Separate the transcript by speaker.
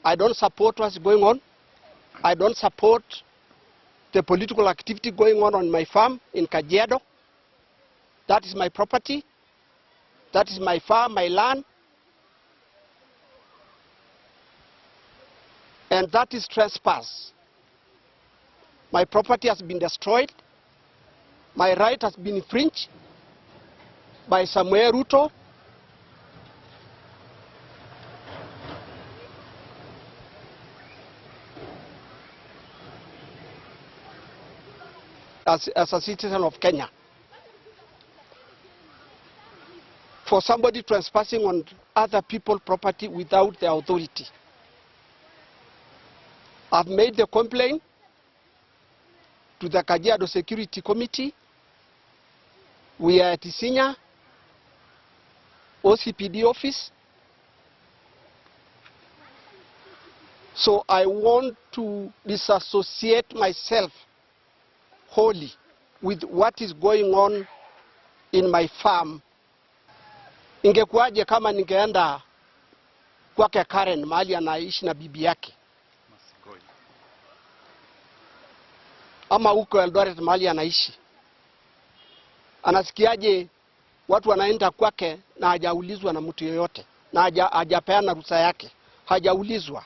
Speaker 1: I don't support what's going on. I don't support the political activity going on my farm in Kajiado. That is my property. That is my farm, my land. And that is trespass. My property has been destroyed. My right has been infringed by Samuel Ruto. As a citizen of Kenya. For somebody trespassing on other people's property without their authority. I've made the complaint to the Kajiado Security Committee. We are at Isinya OCPD office. So I want to disassociate myself wholly with what is going on in my farm. Ingekuwaje kama ningeenda kwake Karen mahali anaishi na bibi yake? Ama huko Eldoret mahali anaishi. Anasikiaje watu wanaenda kwake na hajaulizwa na mtu yoyote, na hajapeana ruhusa yake, hajaulizwa.